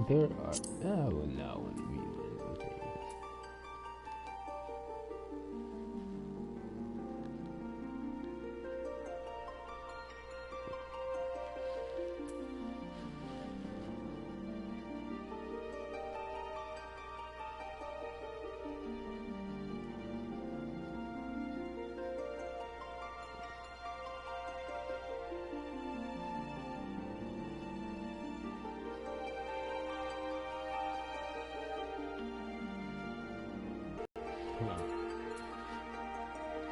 There are. Oh, no. Okay.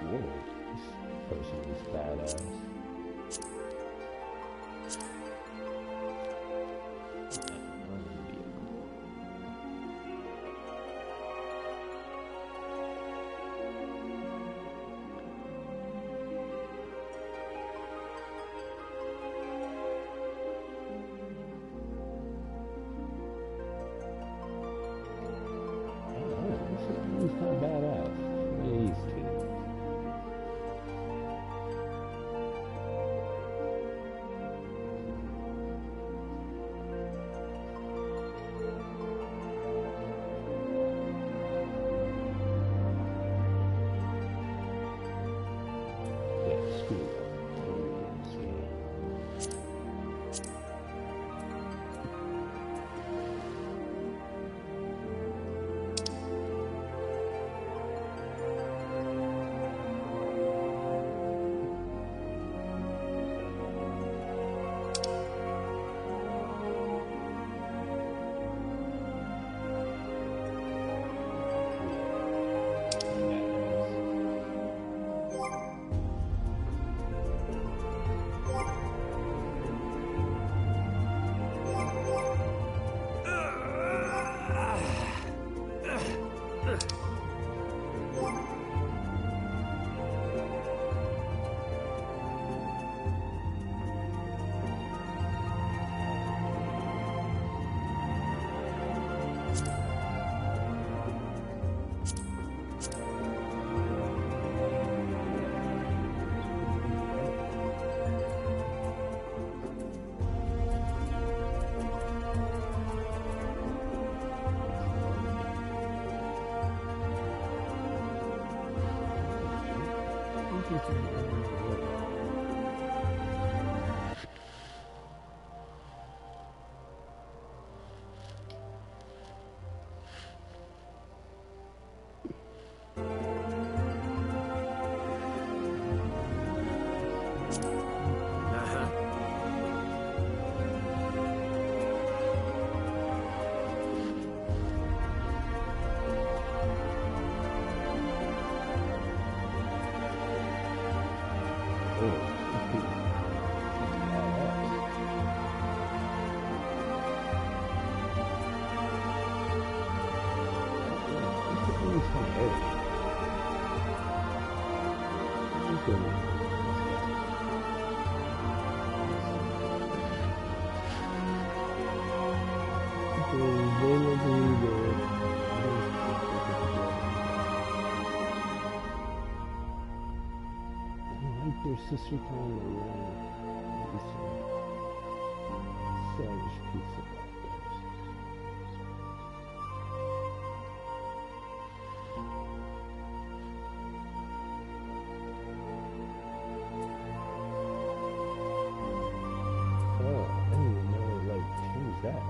Whoa, this person is badass. He's kind of badass. Yeah, he's too. Yeah, screw that. Their sister calling the room. Savage pizza. Oh, I didn't even know it like changed that.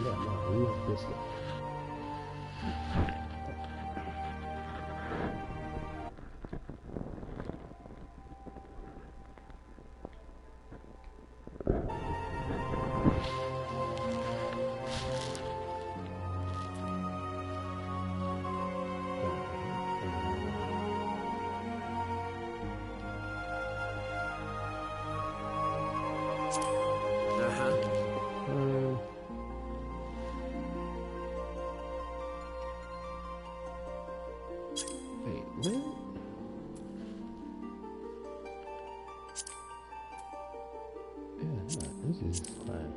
Yeah, no, we want biscuit. This is fine.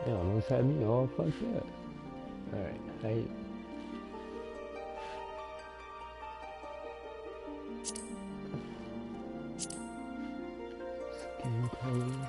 Yeah, almost had me all fucked up. Alright, height. Skin color.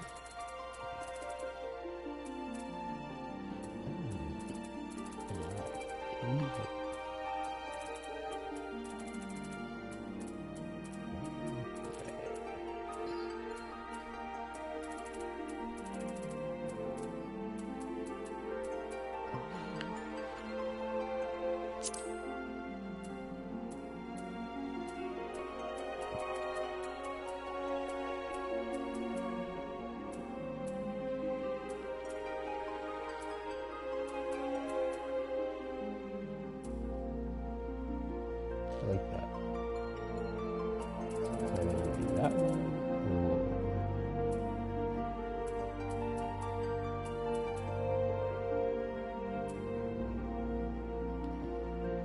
like that. So I either do that one or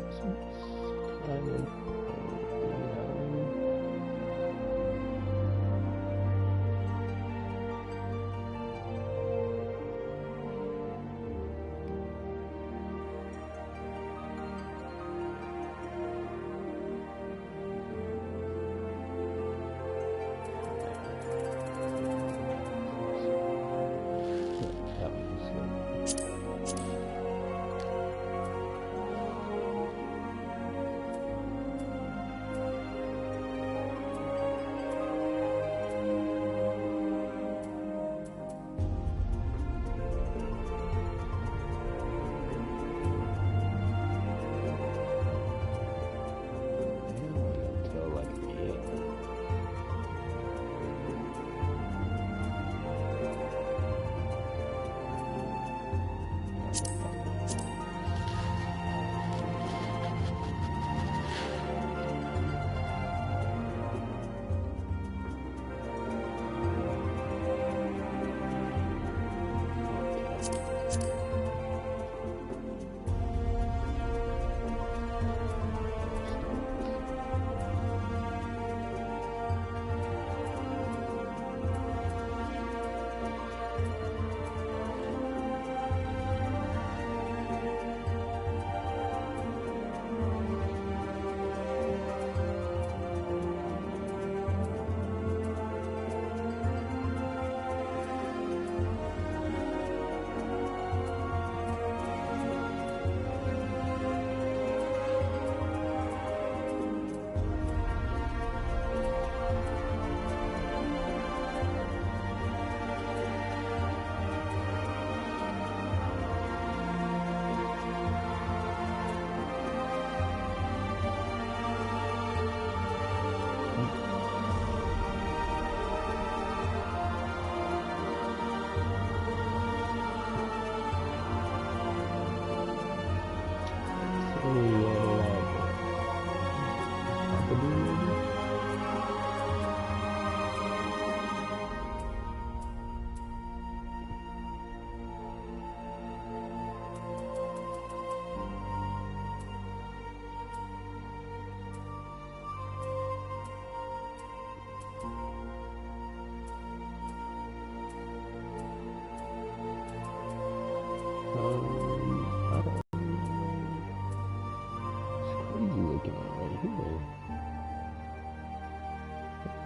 this one's kind of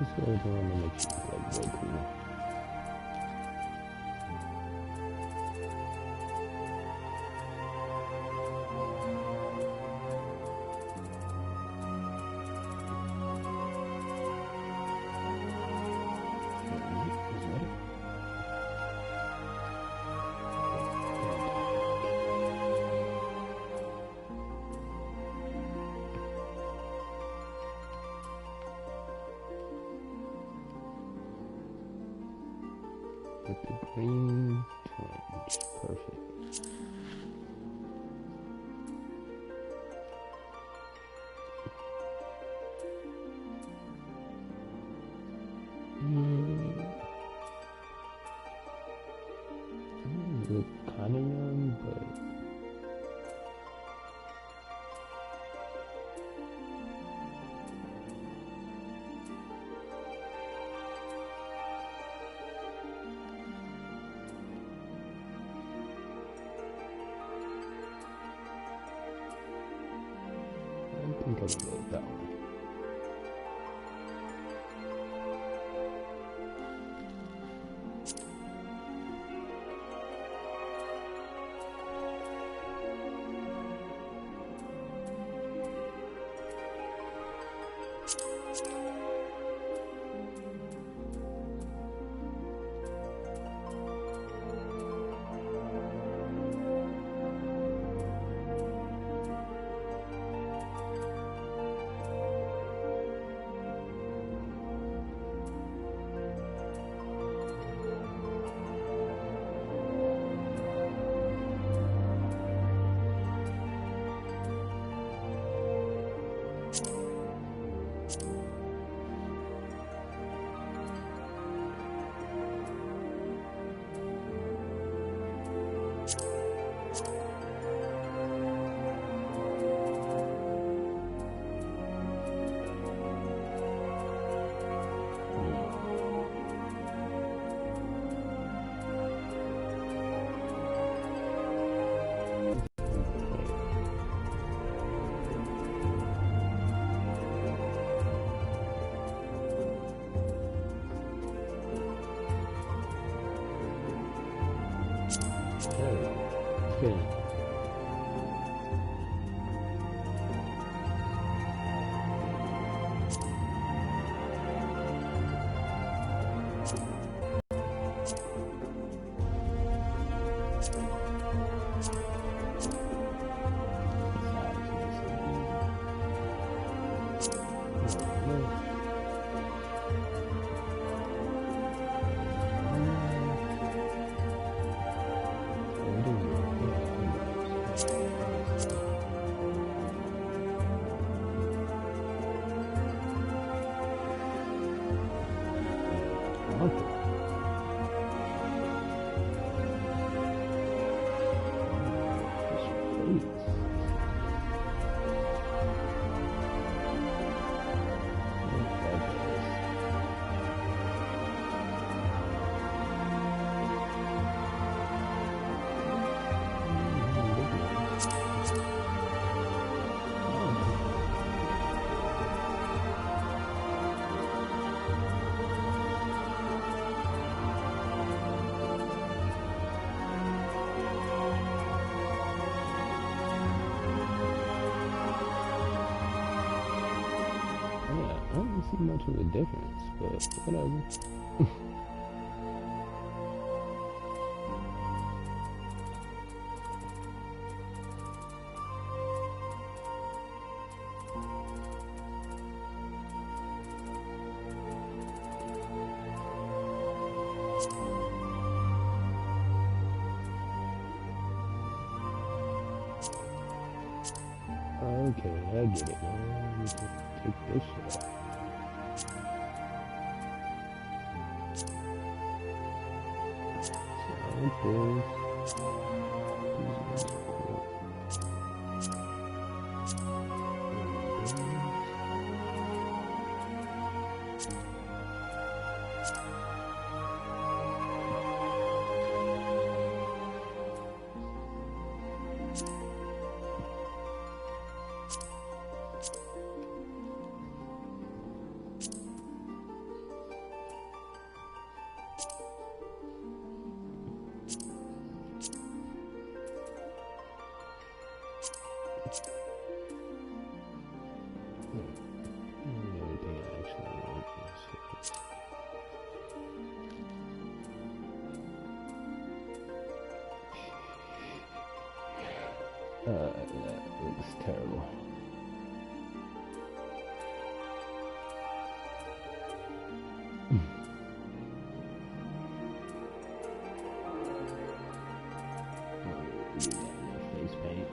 This is the one that makes it like real cool. With the green twinge. Perfect. Look kind of young, but I think I'll go with that one. Okay. I don't see much of a difference, but whatever. Okay, I get it now. We can take this shit off. Everything I actually want is that looks terrible. Face paint.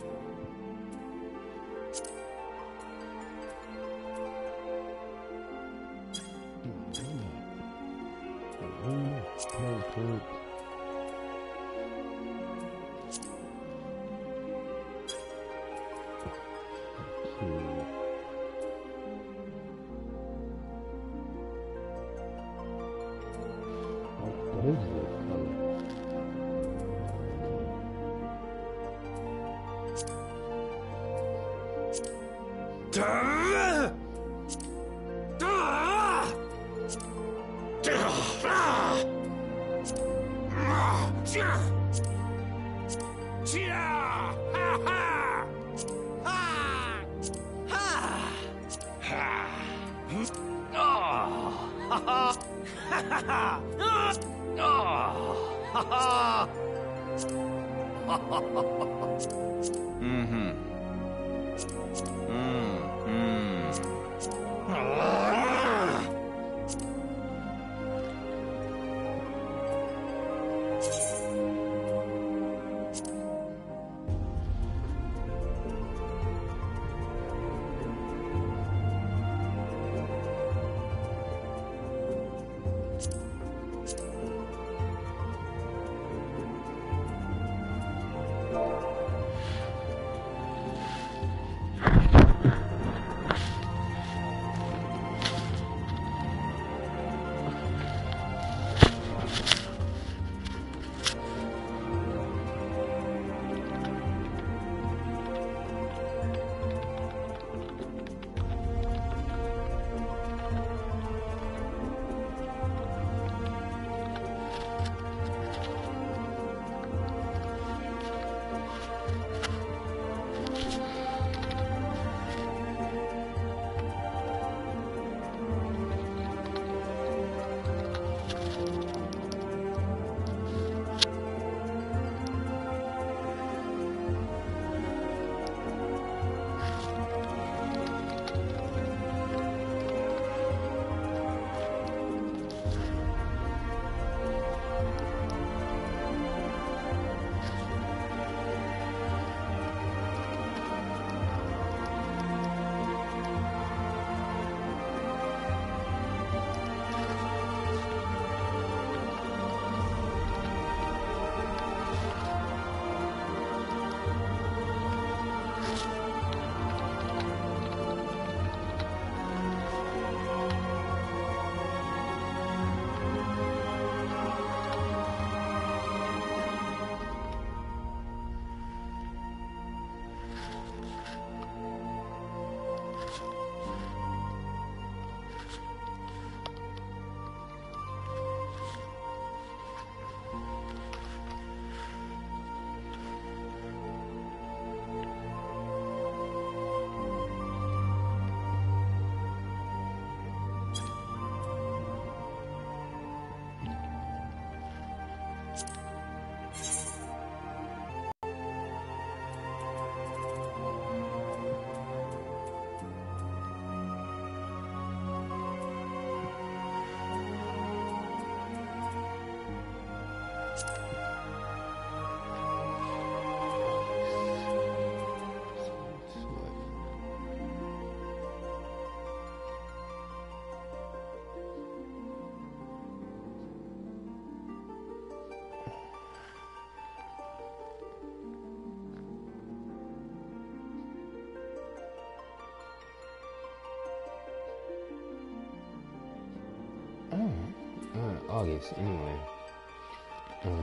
August anyway.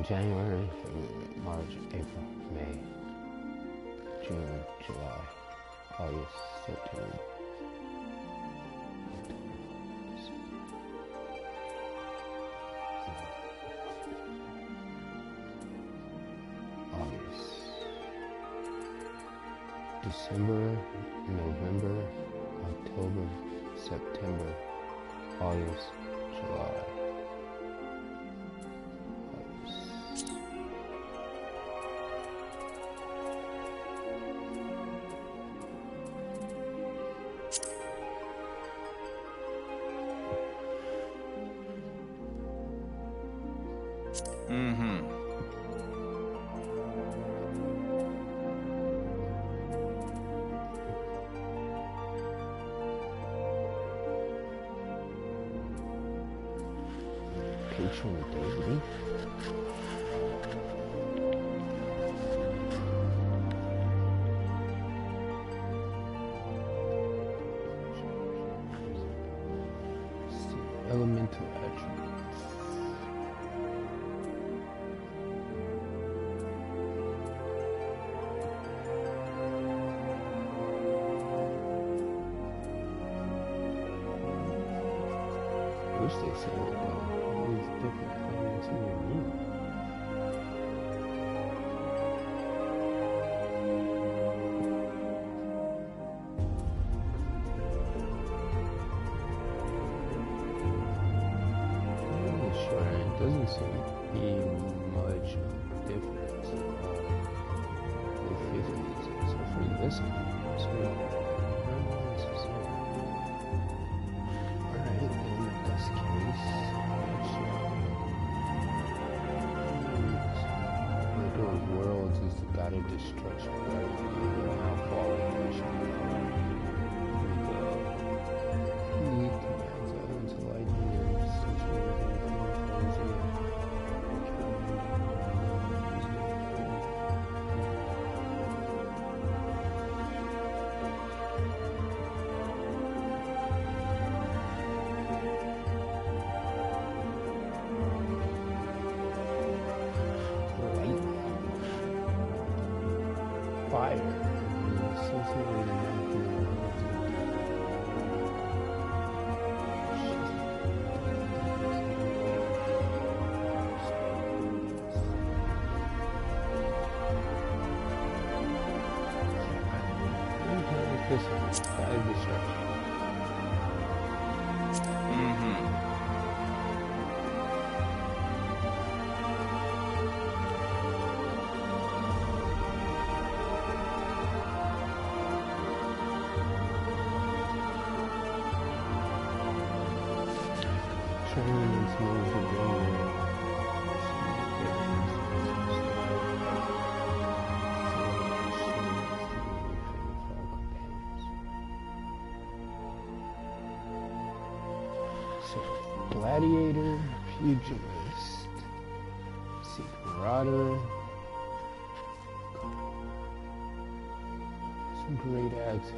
January, March, April, May, June, July, August, September. December, November, October, September, August, July, August. Patron daily. Elemental attributes. I wish they said these different elements in your meaning. Sure, it doesn't seem to be much of a difference with 50s, except for this one. So, alright, in this case, the worlds is the god of destruction, right? Now fallen nation. He commands others to lightning and fire. Gladiator, pugilist, secret marauder, some great acts of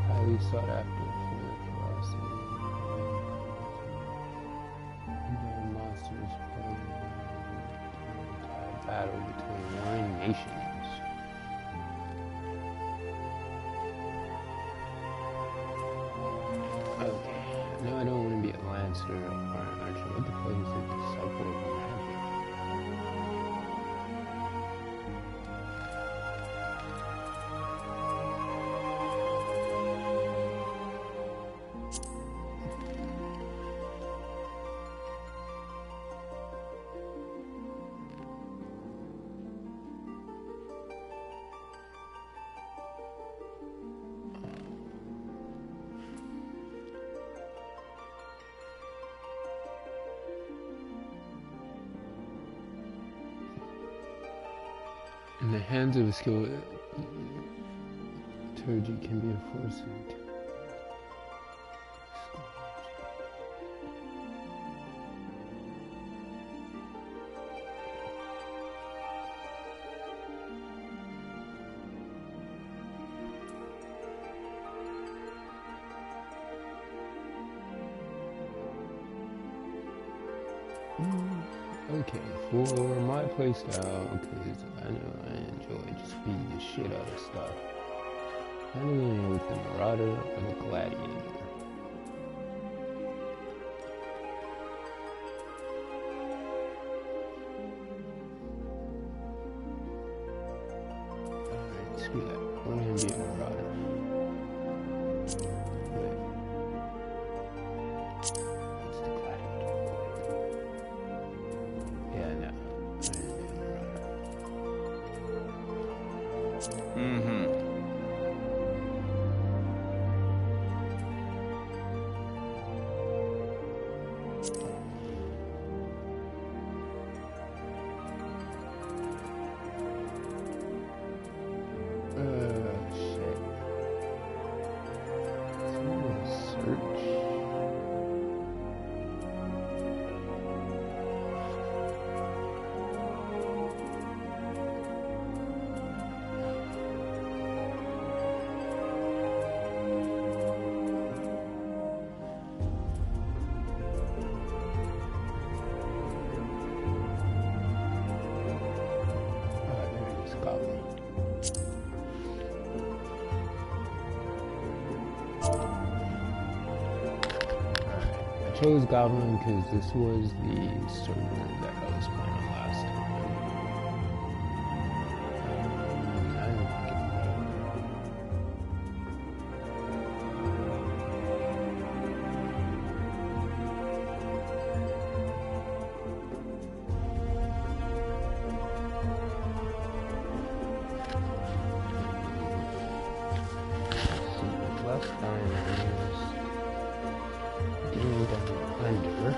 highly sought after for their ferocity. No monsters playing a battle between warring nations. No, I don't want to be a lancer or an archer. What the fuck is a disciple of magic? In the hands of a skilled liturgy can be a force into Okay, for my playstyle, because I know I enjoy just beating the shit out of stuff. I'm going with the Marauder or the Gladiator. Alright, screw that. We're going to be a Marauder. I chose Goblin because this was the server that I was playing on last time. Last time I used under.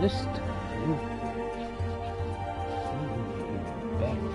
This time, better.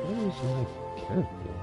What is my character?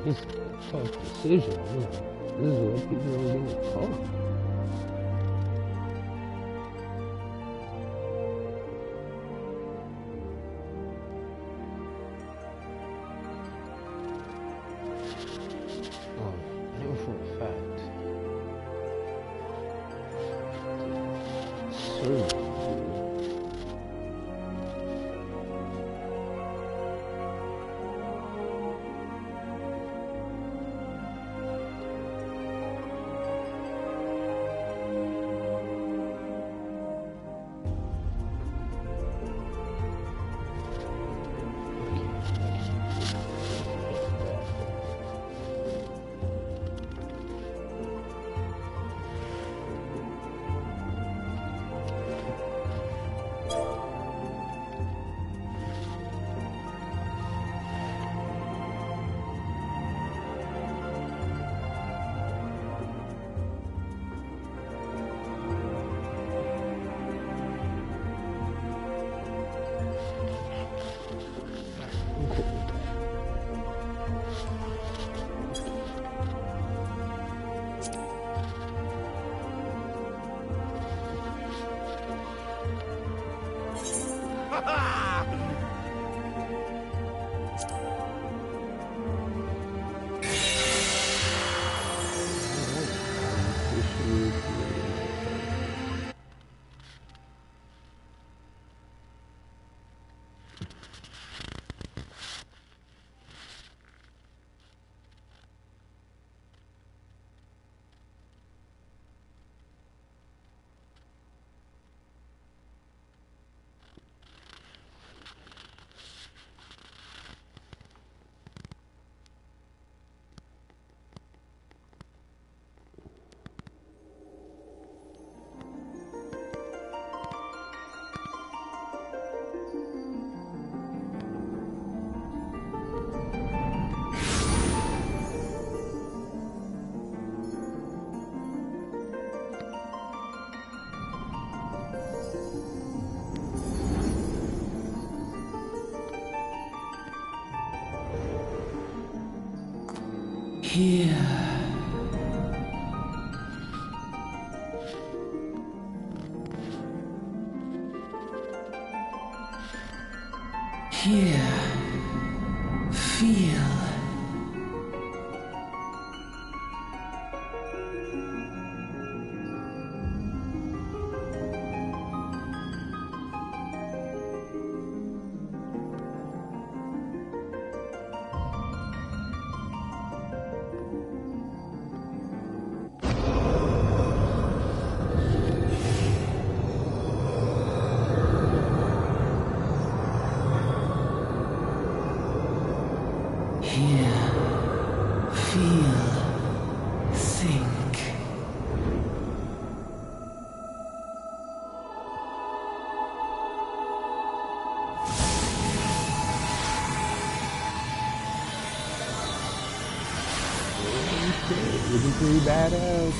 It's a tough decision. You know, this is what people are getting taught. I know for a fact. Certainly. Here. Here. Feel. Hear, feel, think. Looking pretty badass.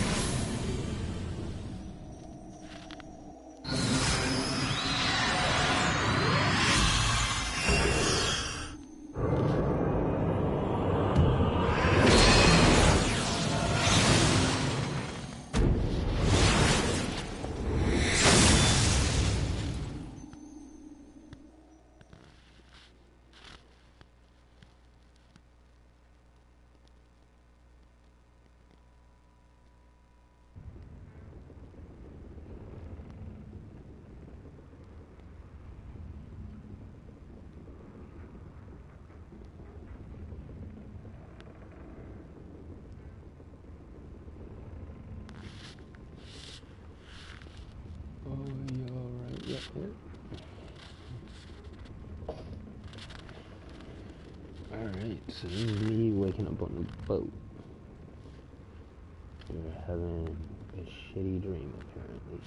Oh, you alright? Yep, yep. Alright, so this is me waking up on the boat. We're having a shitty dream, apparently.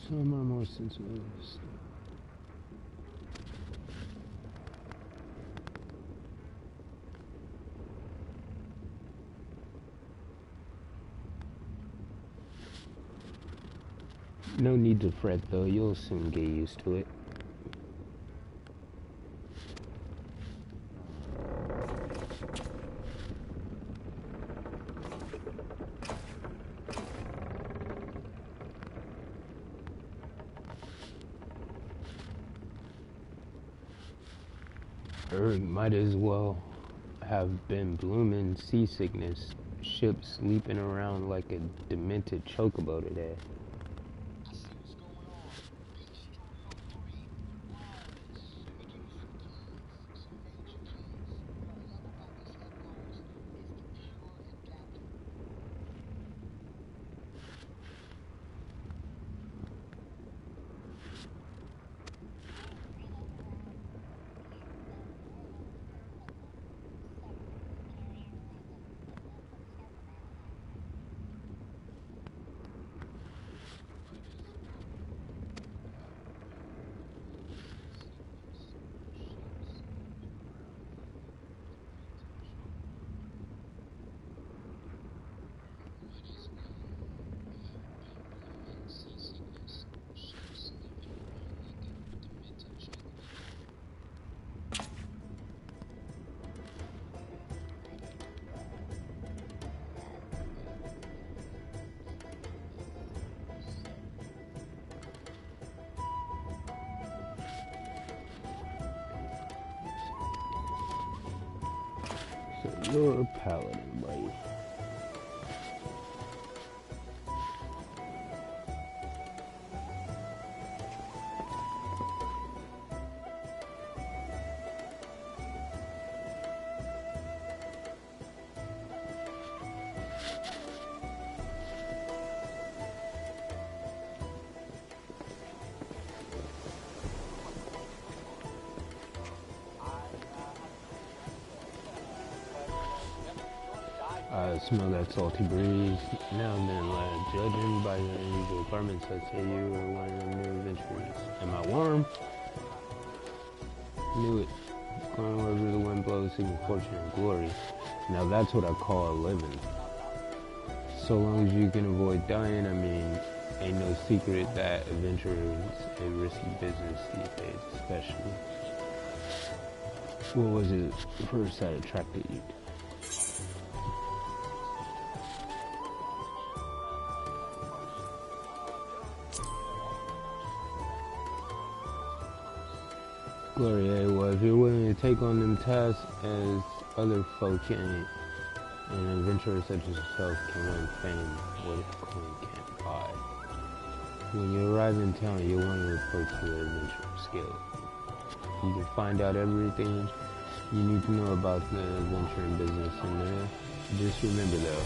Some are more sensitive stuff. No need to fret though, you'll soon get used to it. Earth might as well have been blooming seasickness. Ship sleeping around like a demented chocobo today. So you're a paladin, buddy. I smell that salty breeze now and then, lad. Judging by your unusual garments, I'd say you are one of the new adventurers. Am I warm? Knew it. Going wherever the wind blows, seeking fortune and glory. Now that's what I call a living. So long as you can avoid dying, I mean, ain't no secret that adventure is a risky business these days, especially. What was it first that attracted you? Glory, well, if you're willing to take on them tasks as other folk ain't, an adventurer such as yourself can win fame what a coin can't buy. When you arrive in town, you'll want to report to the adventurer skill. You can find out everything you need to know about the adventuring business, and just remember though,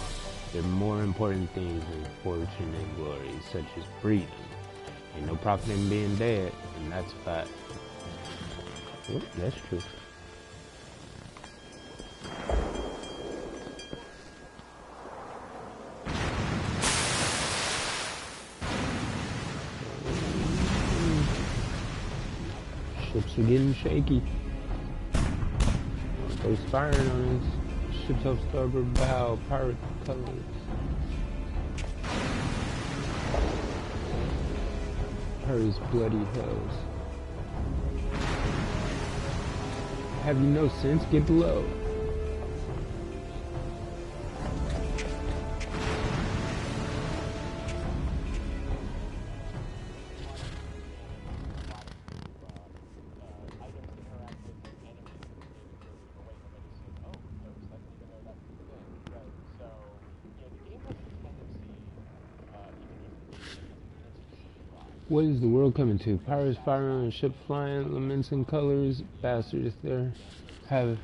there are more important things than fortune and glory, such as freedom. Ain't no profit in being dead, and that's a fact. Oh, that's true. Ships are getting shaky. There's firing on us. Ship's off starboard bow, pirate colors. Hers bloody hells. Have you no sense? Get below. What is the world coming to? Pirates firing on a ship flying, laments and colors. Bastards either have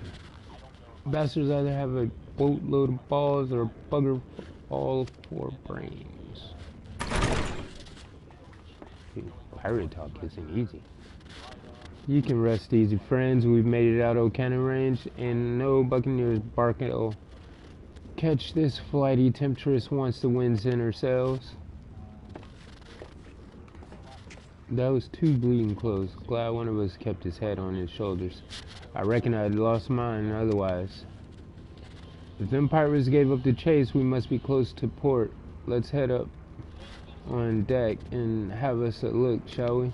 a boatload of balls or a bugger all for brains. Dude, pirate talk isn't easy. You can rest easy, friends. We've made it out of cannon range, and no buccaneers bark'll catch this flighty temptress once the wind's in her sails. That was 2 bleeding close. Glad one of us kept his head on his shoulders. I reckon I'd lost mine otherwise. If them pirates gave up the chase, we must be close to port. Let's head up. on deck and have us a look, shall we?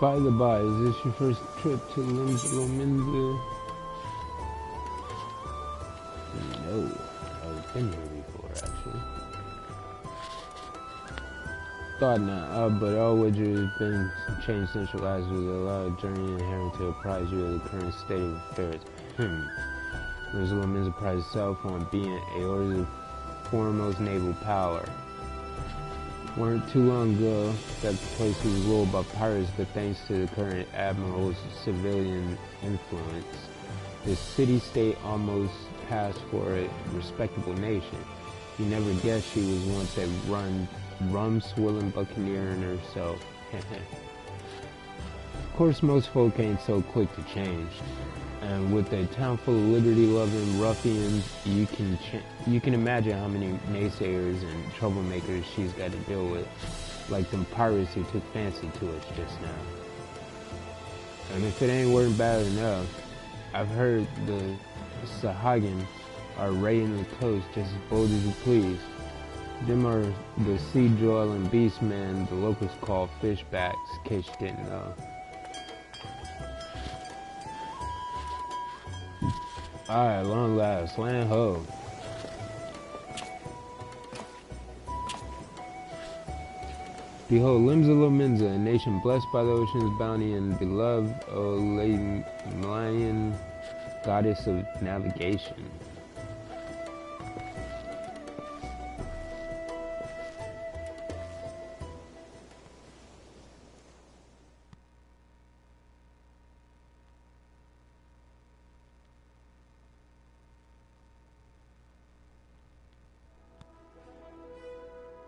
By the by, is this your first trip to Lominza? No, I've been here before, actually. Thought not, but all which has been changed since your last visit. A lot of journey inherent to apprise you of the current state of affairs. Lominza prides itself on being Aorta's foremost naval power. Weren't too long ago that the place was ruled by pirates, but thanks to the current admiral's civilian influence, the city-state almost passed for a respectable nation. You never guessed she was once a rum-swilling buccaneer in herself. Of course, most folk ain't so quick to change. And with a town full of liberty-loving ruffians, you can imagine how many naysayers and troublemakers she's got to deal with, like them pirates who took fancy to us just now. And if it ain't weren't bad enough, I've heard the Sahagin are raiding the coast just as bold as you please. Them are the sea-dwelling beast men the locals call fishbacks, in case you didn't know. Alright, long last, land ho. Behold, limbs of Lominza, a nation blessed by the ocean's bounty and beloved, O Lemnian goddess of navigation.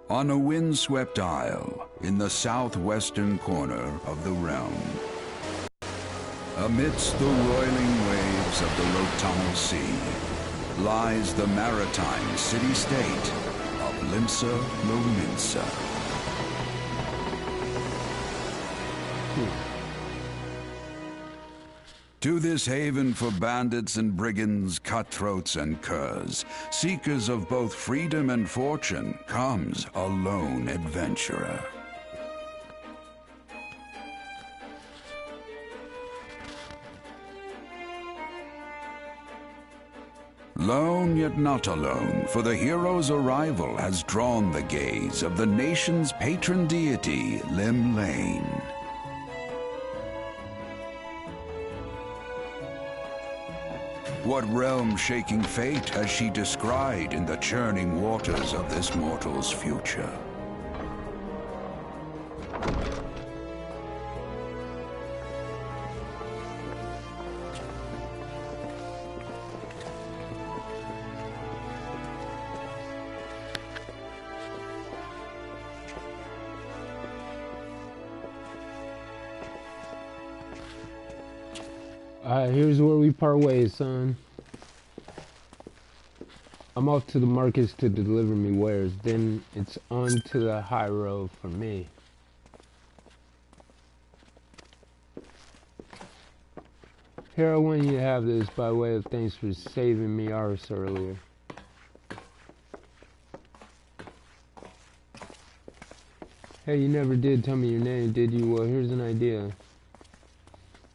On a windswept isle in the southwestern corner of the realm, amidst the roiling waves of the Lotamo Sea, lies the maritime city-state of Limsa Lominsa. To this haven for bandits and brigands, cutthroats and curs, seekers of both freedom and fortune, comes a lone adventurer. Lone yet not alone, for the hero's arrival has drawn the gaze of the nation's patron deity, Lim Lane. What realm-shaking fate has she descried in the churning waters of this mortal's future? Alright, here's where we part ways, son. I'm off to the markets to deliver me wares, then it's on to the high road for me. Here I want you to have this by way of thanks for saving me arse earlier. Hey, you never did tell me your name, did you? Well, here's an idea.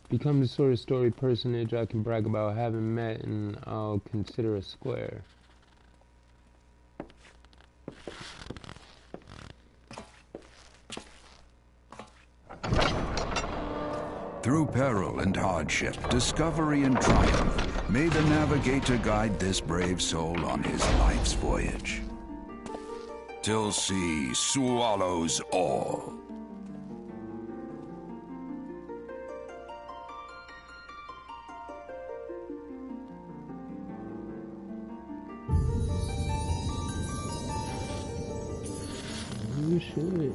Become the sort of story personage I can brag about having met and I'll consider a square. Through peril and hardship, discovery and triumph, may the navigator guide this brave soul on his life's voyage. Till sea swallows all. Oh shit.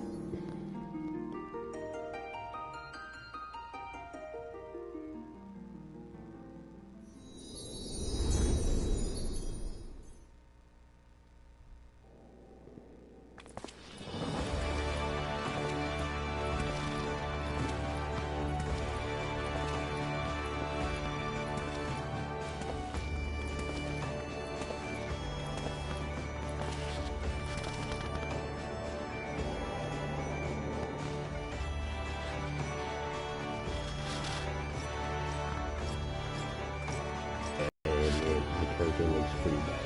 shit looks pretty badass.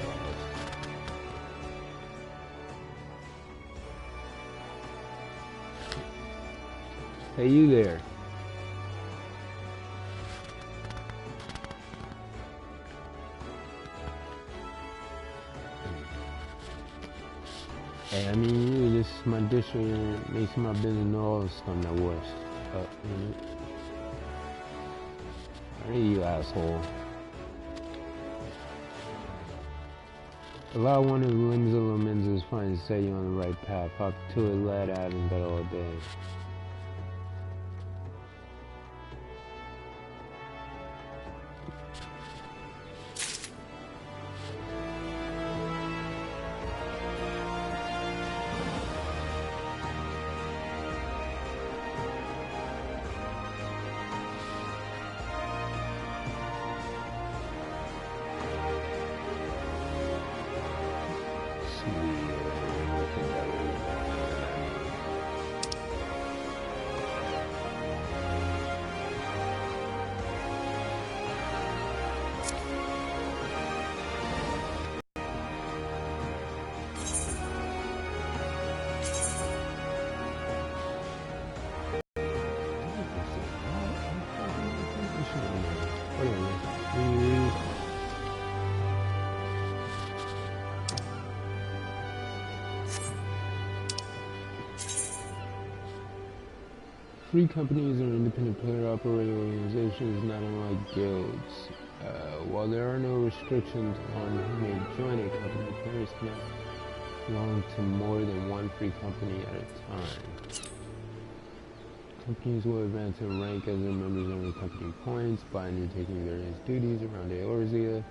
Hey, you there? Hey, I mean, you, this is my district, and it makes my business know all the scum that was. Hey, you asshole. Allow one of the limbs of Lomenzo's finds to set you on the right path. Hop to it, lad, I haven't got all day. Free companies are independent player-operated organizations, not unlike guilds. While there are no restrictions on who may join a company, players cannot belong to more than one free company at a time. Companies will advance in rank as their members earn company points by undertaking various duties around Eorzea.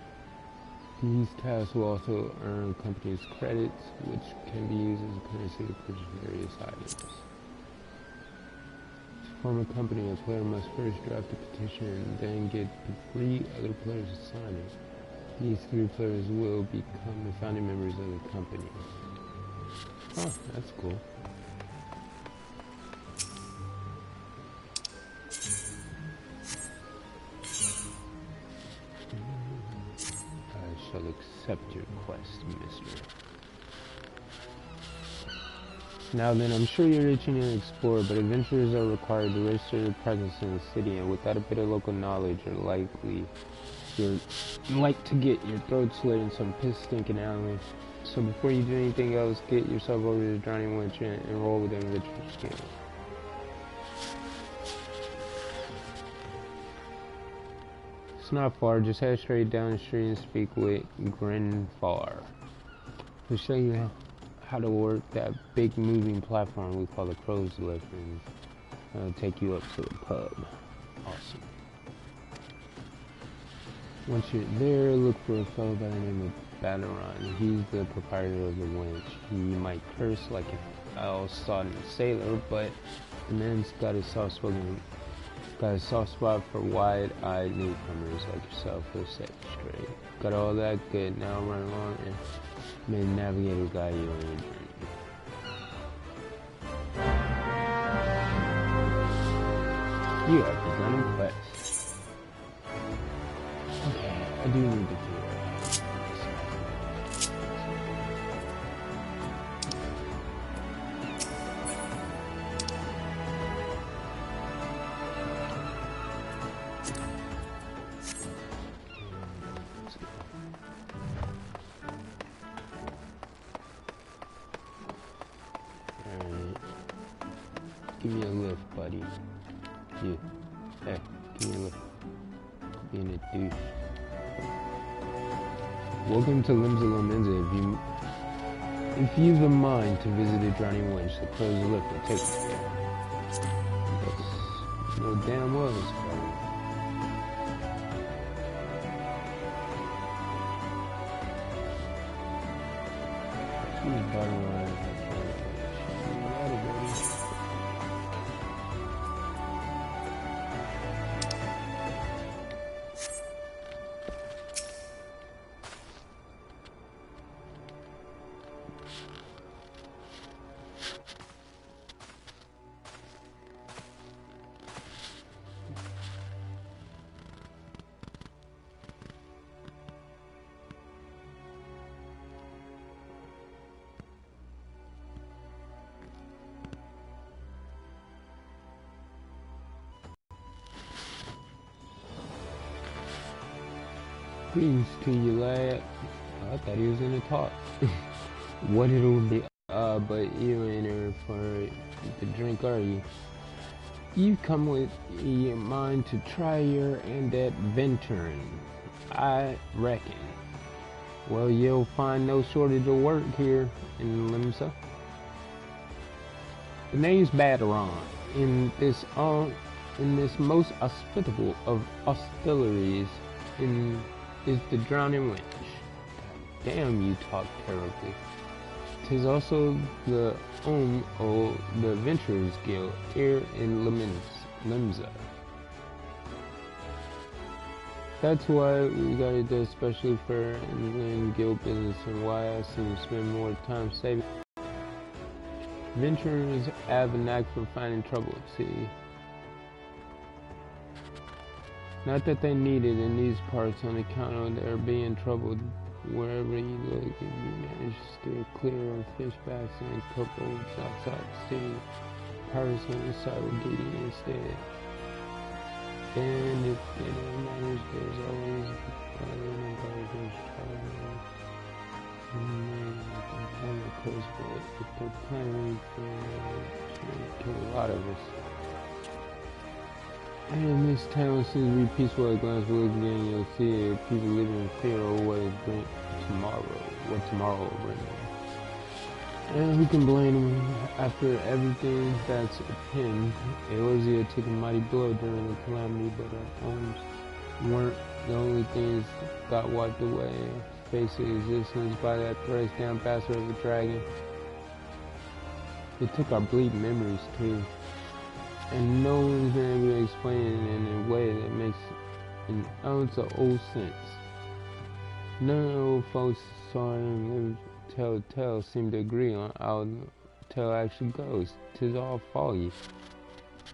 These tasks will also earn companies credits, which can be used as currency to purchase various items. To form a company, a player must first draft a petition and then get 3 other players to sign it. These 3 players will become the founding members of the company. Oh, that's cool. I shall accept your quest, mister. Now then, I'm sure you're itching to explore, but adventurers are required to register their presence in the city, and without a bit of local knowledge, you're like to get your throat slit in some piss-stinking alley. So before you do anything else, get yourself over to Drowning Winch and enroll with the Adventurers Guild. It's not far, just head straight down the street and speak with Grinfar. He'll show you how to work that big moving platform we call the Crow's Lift, and it'll take you up to the pub. Awesome. Once you're there, look for a fellow by the name of Banaron. He's the proprietor of the winch. He might curse like an all-sodden sailor, but the man's got a soft spot for wide-eyed newcomers like yourself. He'll set you straight. Got all that good. Now run along and may the navigator guide you on your journey. You have begun a quest. Okay, I do need to clear it. Alright. Give me a lift, buddy. You. Hey, give me a lift. Being a douche. Welcome to Limbs of Lomenza. If you've a mind to visit a Drowning Winch, the Crow's Lift will take you there. That's no damn well this fellow. She's bottom line. Greetings to you, lad. I thought he was in the talk. What it'll be, but you ain't here for the drink, are you? You come with your mind to try your hand at venturing, I reckon. Well, you'll find no shortage of work here in Limsa. The name's Badaron. In this most hospitable of hostilities, is the Drowning Wench. Damn, you talk terribly. 'Tis also the of the Adventurers Guild here in Limsa. That's why we gotta do especially for in guild business, and why I seem to spend more time saving. Adventurers have a knack for finding trouble, see. Not that they need it in these parts on account of their being troubled. Wherever you look, if you manage to steer clear of fishbacks and couples outside the city, pirates on the side will get you instead. And if they don't manage, there's always nobody goes trying. Of course, but if they're planning to kill a lot of us. And this town seems to be peaceful at a glance, but look again, you'll see people living in fear of what tomorrow will bring them. And who can blame them after everything that's pinned? Eorzea took a mighty blow during the calamity, but our homes weren't the only things that got wiped away. Face of existence by that thresh down bastard of a dragon. It took our bleak memories too. And no one's been able to explain it in a way that makes an ounce of old sense. None of the old folks saw him tell seem to agree on how the tale actually goes. 'Tis all foggy.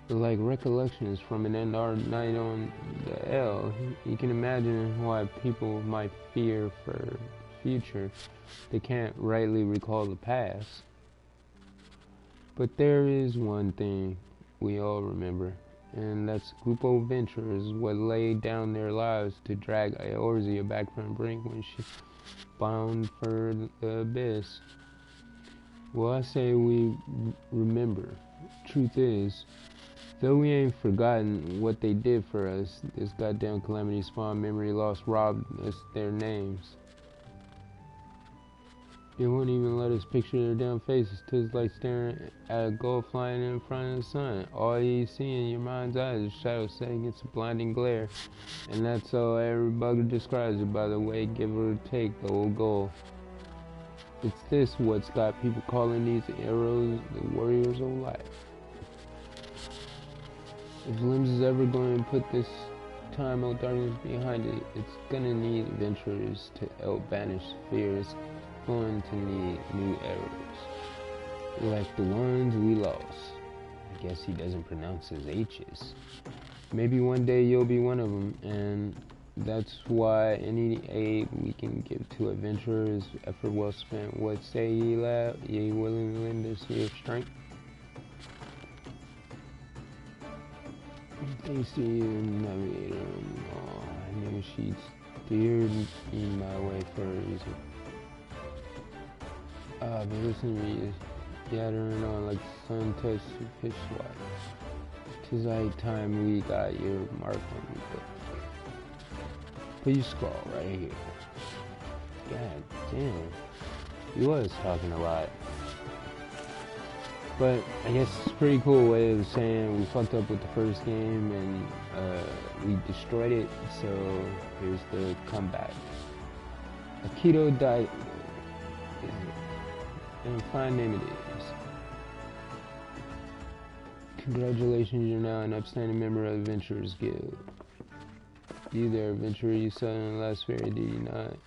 Like recollections from an undark night on the L. You can imagine why people might fear for the future. They can't rightly recall the past. But there is one thing we all remember, and that's a group of adventurers what laid down their lives to drag Eorzea back from the brink when she bound for the abyss. Well, I say we remember. Truth is, though we ain't forgotten what they did for us, this goddamn calamity spawned memory loss robbed us their names. They won't even let us picture their damn faces. 'Tis like staring at a goal flying in front of the sun. All you see in your mind's eye is a shadow set against a blinding glare. And that's how every bugger describes it, by the way, give or take the old goal. It's this what's got people calling these arrows the warriors of life. If Limbs is ever going to put this time of darkness behind it, it's gonna need adventurers to help banish fears. Going to need new arrows, like the ones we lost. I guess he doesn't pronounce his H's. Maybe one day you'll be one of them, and that's why any aid we can give to adventurers, effort well spent. What say ye, lad? Ye willing to lend us your strength? They see you, navigator. Oh, I knew she'd steered in my way for a reason. But listen to me, gathering on like sun-touched fish swat. 'Tis like time we got your mark on the book. Please scroll right here. God damn, he was talking a lot. But I guess it's a pretty cool way of saying we fucked up with the first game and we destroyed it, so here's the comeback. Akito died. And a fine name it is. Congratulations, you're now an upstanding member of the Adventurers Guild. You there, adventurer, you saw in the last ferry, did you not?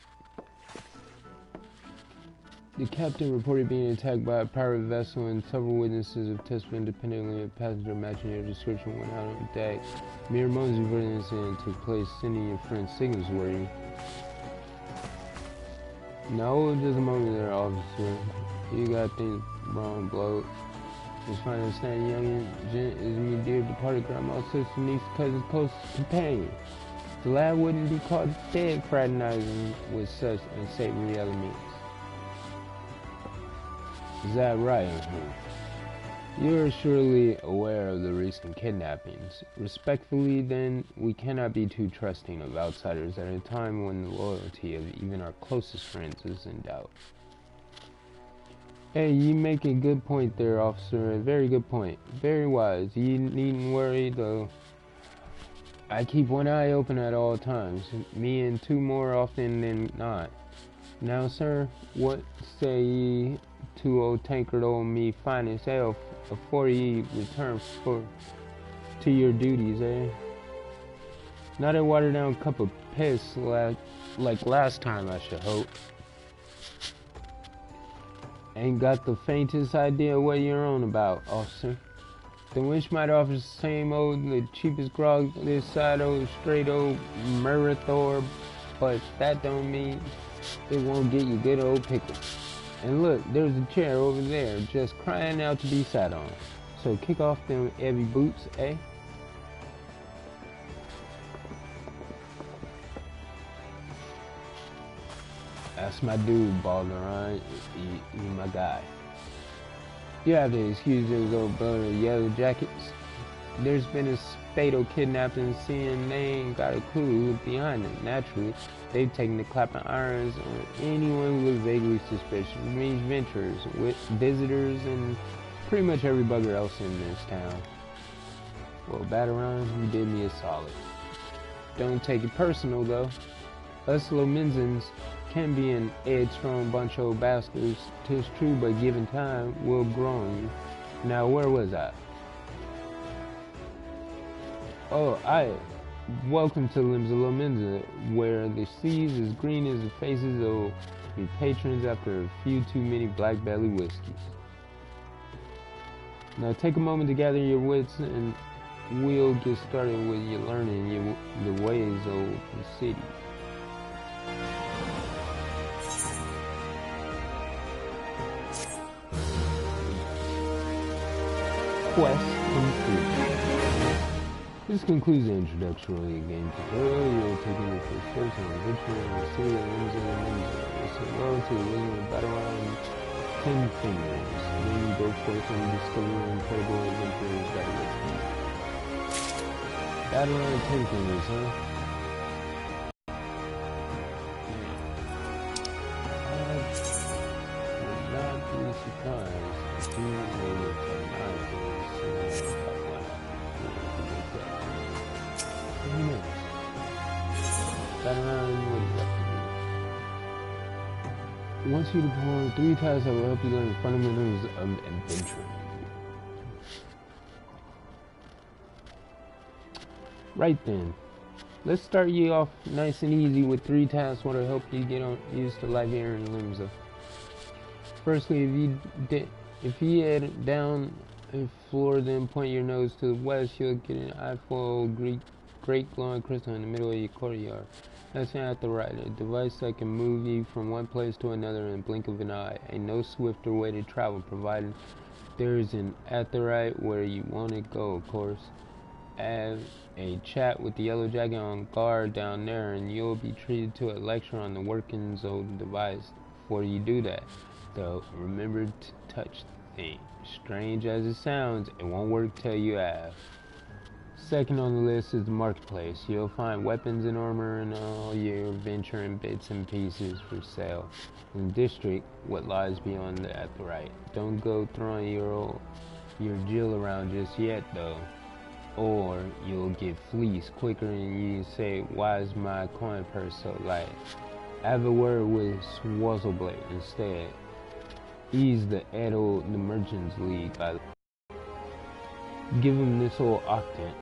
The captain reported being attacked by a pirate vessel, and several witnesses have testified independently. A passenger matching your description went out on deck. Mere moments before the incident took place, sending your friend signals were you? No, just a moment there, officer. You got things wrong, bloke. Just fine to stand young gent is me dear departed grandma, sister, niece, cousin, closest companion. The lad wouldn't be caught dead fraternizing with such unsavory elements. Is that right, You are surely aware of the recent kidnappings. Respectfully, then, we cannot be too trusting of outsiders at a time when the loyalty of even our closest friends is in doubt. Hey, you make a good point there, officer. A very good point. Very wise. You needn't worry, though. I keep one eye open at all times. Me and two more often than not. Now, sir, what say ye to old tankard old me finest ale afore ye return to your duties, eh? Not a watered down cup of piss like last time, I should hope. Ain't got the faintest idea what you're on about, officer. The wench might offer the same old, the cheapest grog this side old straight old Murrathor, but that don't mean it won't get you good old pickles. And look, there's a chair over there just crying out to be sat on. So kick off them heavy boots, eh? That's my dude, Balderon. You my guy. You have to excuse those old brother yellow jackets. There's been a fatal kidnapping scene. They ain't got a clue who's behind it. Naturally, they've taken the clapping irons on anyone who looks vaguely suspicious. Means venturers, visitors, and pretty much every bugger else in this town. Well, Batarang, you did me a solid. Don't take it personal, though. Us Lomenzans can be an headstrong bunch of old bastards. 'Tis true, but given time, we'll grow on you. Now, where was I? Oh, welcome to Limbs of Lomenza, where the sea's as green as the faces of your patrons after a few too many black belly whiskeys. Now take a moment to gather your wits and we'll get started with you learning the ways of the city. Quest complete. This concludes the introductory game tutorial. You're taking your first steps on adventure in the city of Limbs of Lomenza. Listen well to the wisdom of Batarang 10 fingers. Then you go forth and discover incredible adventures that await you. Batarang 10 fingers, huh? I would not be surprised if you made it to 9 fingers. Who knows? Batarang would once you deploy 3 tasks that will help you learn the fundamentals of adventuring. Right then, let's start you off nice and easy with 3 tasks that will help you get used to life here in Limsa. Firstly, if you head down the floor, then point your nose to the west, you'll get an eyeful of great glowing crystal in the middle of your courtyard. That's at the right, a device that can move you from one place to another in the blink of an eye. Ain't no swifter way to travel, provided there's an at the right where you want to go, of course. Have a chat with the yellow jacket on guard down there, and you'll be treated to a lecture on the workings of the device. Before you do that, though, remember to touch the thing. Strange as it sounds, it won't work till you have. Second on the list is the marketplace. You'll find weapons and armor and all your venturing bits and pieces for sale. In the district, what lies beyond the at the right. Don't go throwing your Jill around just yet, though, or you'll get fleeced quicker than you say, why is my coin purse so light? Have a word with Swazzleblade instead. He's the merchants league. Give him this old octant.